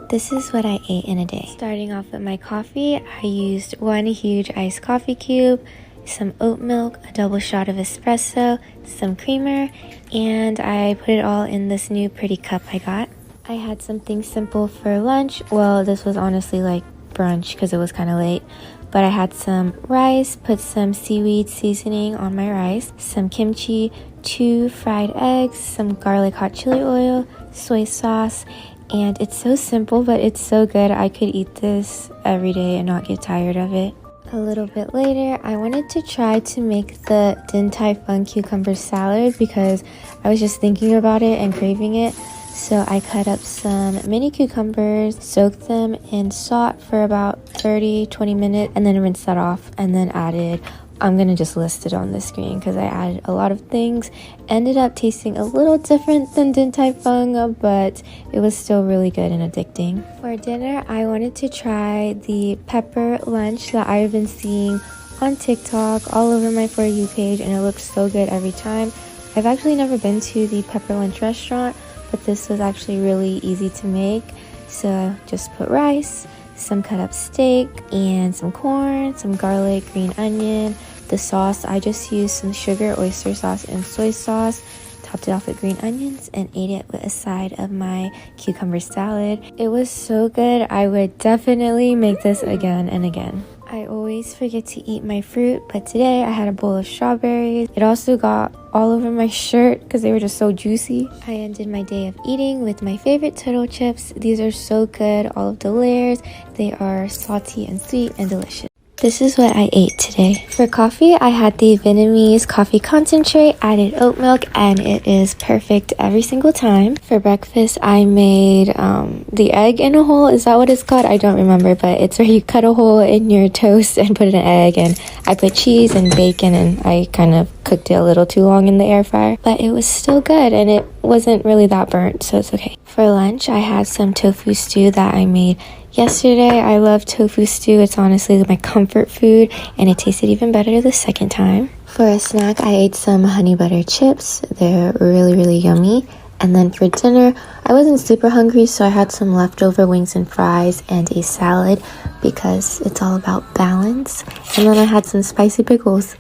This is what I ate in a day. Starting off with my coffee, I used 1 huge iced coffee cube, some oat milk, a double shot of espresso, some creamer, and I put it all in this new pretty cup I got. I had something simple for lunch. Well, this was honestly like brunch because it was kind of late. But I had some rice, put some seaweed seasoning on my rice, some kimchi, 2 fried eggs, some garlic hot chili oil, soy sauce, and it's so simple, but it's so good. I could eat this every day and not get tired of it. A little bit later, I wanted to try to make the Din Tai Fung cucumber salad because I was just thinking about it and craving it. So I cut up some mini cucumbers, soaked them in salt for about 30-20 minutes, and then rinsed that off, and then added, I'm gonna just list it on the screen because I added a lot of things. Ended up tasting a little different than Din Tai Fung, but it was still really good and addicting. For dinner, I wanted to try the pepper lunch that I've been seeing on TikTok all over my For You page, and it looks so good every time. I've actually never been to the pepper lunch restaurant, but this was actually really easy to make. So I just put rice, some cut up steak, and some corn, some garlic, green onion. The sauce, I just used some sugar, oyster sauce, and soy sauce. Topped it off with green onions and ate it with a side of my cucumber salad. It was so good. I would definitely make this again and again. I always forget to eat my fruit, but today I had a bowl of strawberries. It also got all over my shirt because they were just so juicy. I ended my day of eating with my favorite turtle chips. These are so good, all of the layers. They are salty and sweet and delicious. This is what I ate today. For coffee, I had the Vietnamese coffee concentrate, added oat milk, and it is perfect every single time. For breakfast, I made the egg in a hole. Is that what it's called? I don't remember, but it's where you cut a hole in your toast and put an egg, and I put cheese and bacon, and I kind of cooked it a little too long in the air fryer, but it was still good and it wasn't really that burnt, so it's okay. For lunch, I had some tofu stew that I made yesterday. I love tofu stew. It's honestly my comfort food, and it tasted even better the second time. For a snack, I ate some honey butter chips. They're really yummy. And then for dinner, I wasn't super hungry, so I had some leftover wings and fries and a salad because it's all about balance. And then I had some spicy pickles.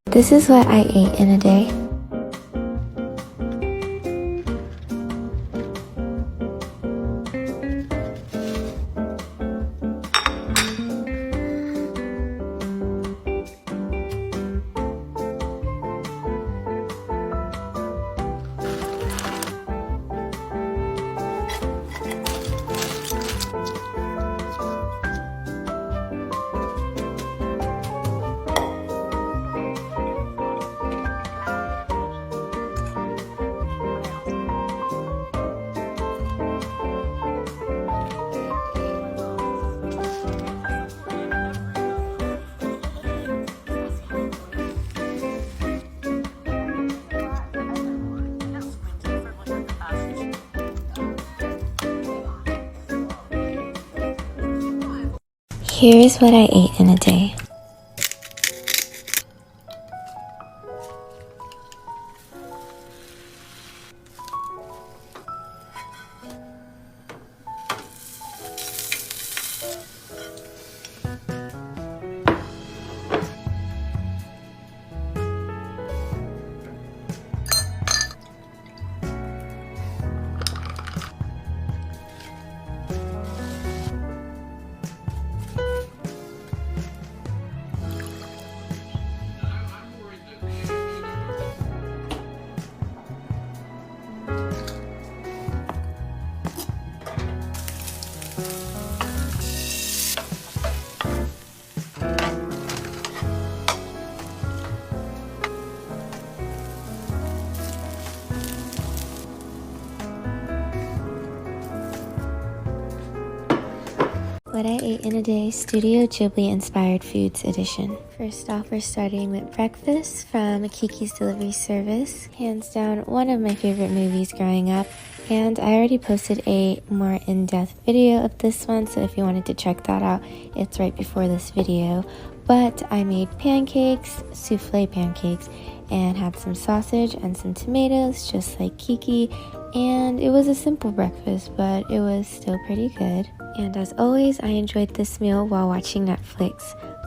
This is what I ate in a day. Here's what I ate in a day. What I ate in a day, Studio Ghibli inspired foods edition. First off, we're starting with breakfast from Kiki's Delivery Service. Hands down, one of my favorite movies growing up. And I already posted a more in-depth video of this one, so if you wanted to check that out, it's right before this video. But I made pancakes, souffle pancakes, and had some sausage and some tomatoes, just like Kiki. And it was a simple breakfast, but it was still pretty good. And as always, I enjoyed this meal while watching Netflix.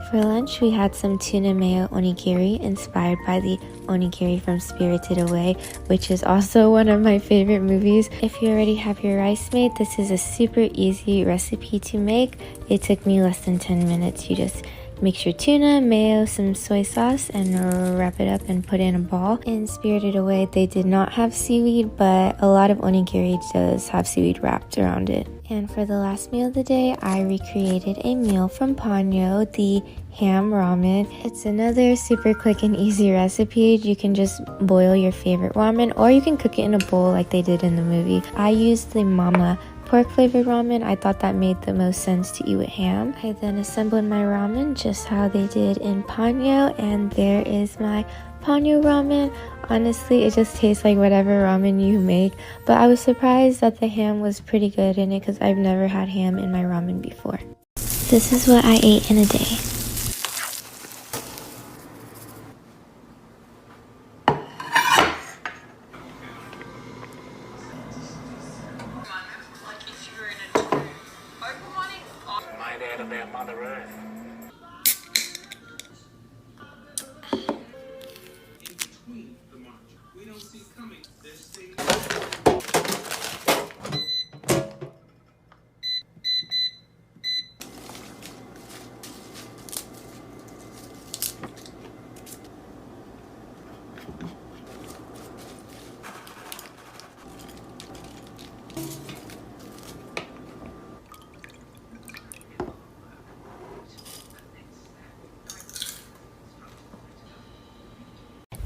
For lunch, we had some tuna mayo onigiri inspired by the onigiri from Spirited Away, which is also one of my favorite movies. If you already have your rice made, this is a super easy recipe to make. It took me less than 10 minutes. You just mix your tuna, mayo, some soy sauce, and wrap it up and put it in a ball. In Spirited Away, they did not have seaweed, but a lot of onigiri does have seaweed wrapped around it. And for the last meal of the day, I recreated a meal from Ponyo, the ham ramen. It's another super quick and easy recipe. You can just boil your favorite ramen, or you can cook it in a bowl like they did in the movie. I used the mama pork flavored ramen. I thought that made the most sense to eat with ham. I then assembled my ramen just how they did in Ponyo, and there is my Ponyo ramen. Honestly, it just tastes like whatever ramen you make, but I was surprised that the ham was pretty good in it because I've never had ham in my ramen before. This is what I ate in a day.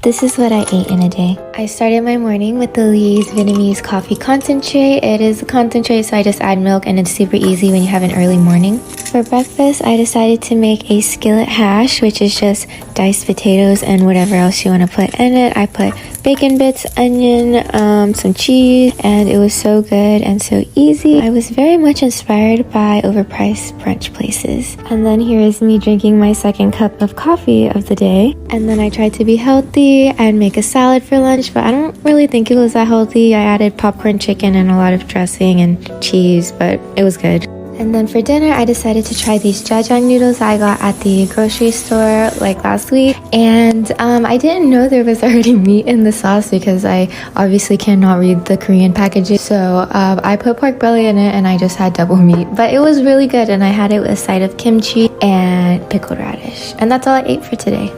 This is what I ate in a day. I started my morning with the Lee's Vietnamese coffee concentrate. It is a concentrate, so I just add milk, and it's super easy when you have an early morning. For breakfast, I decided to make a skillet hash, which is just diced potatoes and whatever else you want to put in it. I put bacon bits, onion, some cheese, and it was so good and so easy. I was very much inspired by overpriced brunch places. And then here is me drinking my second cup of coffee of the day. And then I tried to be healthy. I'd make a salad for lunch, but I don't really think it was that healthy. I added popcorn chicken and a lot of dressing and cheese, but it was good. And then for dinner, I decided to try these jajang noodles I got at the grocery store like last week. And I didn't know there was already meat in the sauce because I obviously cannot read the Korean packaging. So I put pork belly in it and I just had double meat. But it was really good, and I had it with a side of kimchi and pickled radish. And that's all I ate for today.